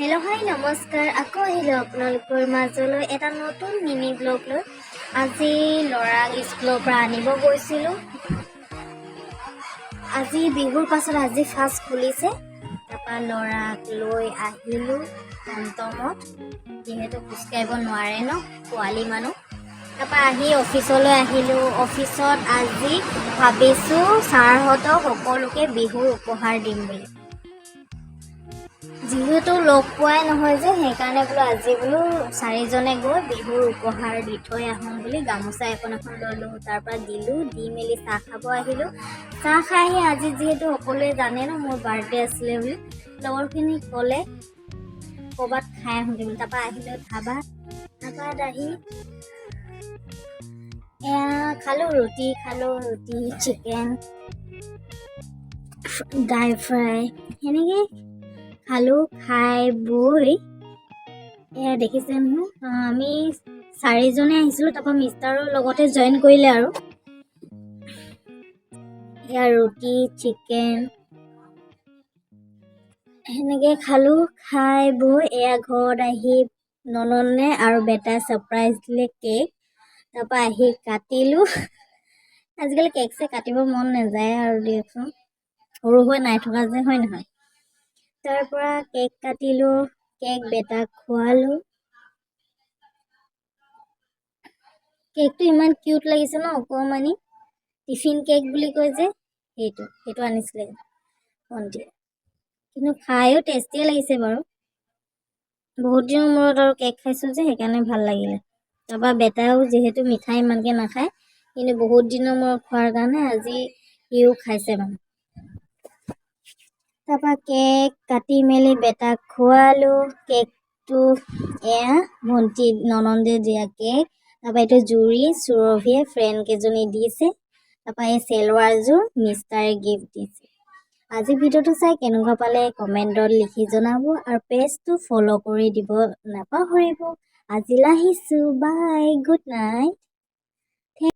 Hello' হাই নমস্কাৰ। আকৌ আহিলোঁ আপোনালোকৰ মাজলৈ এটা নতুন মিনি ব্লগ লৈ। আজি ল'ৰাক স্কুলৰ পৰা আনিব গৈছিলোঁ। আজি বিহুৰ পাছত আজি ফাৰ্ষ্ট খুলিছে। তাৰপৰা ল'ৰাক লৈ আহিলোঁ টমটমত, যিহেতু খোজকাঢ়িব নোৱাৰে ন পোৱালি মানুহ। তাৰপৰা আহি অফিচলৈ আহিলোঁ। অফিচত আজি ভাবিছোঁ ছাৰহঁতক সকলোকে বিহুৰ উপহাৰ দিম বুলি। যিহেতু লগ পোৱাই নহয় যে, সেইকাৰণে বোলো আজি বোলো চাৰিজনে গৈ বিহুৰ উপহাৰ দি থৈ আহোঁ বুলি গামোচা এখন ল'লোঁ। তাৰপৰা দিলোঁ, দি মেলি চাহ খাব আহিলোঁ। চাহ খাই আহি আজি যিহেতু সকলোৱে জানে ন মোৰ বাৰ্থডে আছিলে বুলি, লগৰখিনিক ক'লে ক'ৰবাত খাই আহোঁগৈ বুলি। তাৰপৰা আহিলোঁ ধাবাত আহি খালোঁ ৰুটি চিকেন ড্ৰাই ফ্ৰাই সেনেকৈ খালোঁ। খাই বৈ দেখিছে নহয়, আমি চাৰিজনে আহিছিলোঁ। তাৰপৰা মিষ্টাৰৰ লগতে জইন কৰিলে আৰু ৰুটি চিকেন সেনেকৈ খালোঁ। খাই বৈ ঘৰত আহি ননন্দে আৰু বেটাই ছাৰপ্ৰাইজ দিলে কেক। তাৰপৰা আহি কাটিলোঁ। আজিকালি কেক চেক কাটিব মন নাযায় আৰু দিয়কচোন, সৰু হৈ নাই থকা যে, হয় নহয়। তাৰ পৰা কেক কাটিলোঁ, কেক বেটাক খোৱালোঁ। কেকটো ইমান কিউট লাগিছে ন, অকণমানি টিফিন কেক বুলি কয় যে, সেইটো আনিছিলে ভণ্টিয়ে। কিন্তু খায়ো টেষ্টিয়ে লাগিছে বাৰু। বহুত দিনৰ মূৰত আৰু কেক খাইছোঁ যে, সেইকাৰণে ভাল লাগিলে। তাৰপৰা বেটাও যিহেতু মিঠাই ইমানকৈ নাখায়, কিন্তু বহুত দিনৰ মূৰত খোৱাৰ কাৰণে আজি সিও খাইছে মানে। তাৰপৰা কেক কাটি মেলি বেটাক খোৱালোঁ। কেকটো ভণ্টি ননন্দে দিয়া কেক। তাৰপৰা এইটো জুৰি সুৰভিয়ে ফ্ৰেণ্ড কেইজনী দিছে। তাৰপৰা এই চেলৱাৰযোৰ মিষ্টাৰে গিফ্ট দিছে। আজি ভিডিঅ'টো চাই কেনেকুৱা পালে কমেণ্টত লিখি জনাব, আৰু পেজটো ফ'ল' কৰি দিব নাপাহৰিব। আজিলৈ আহিছোঁ, বাই, গুড নাইট।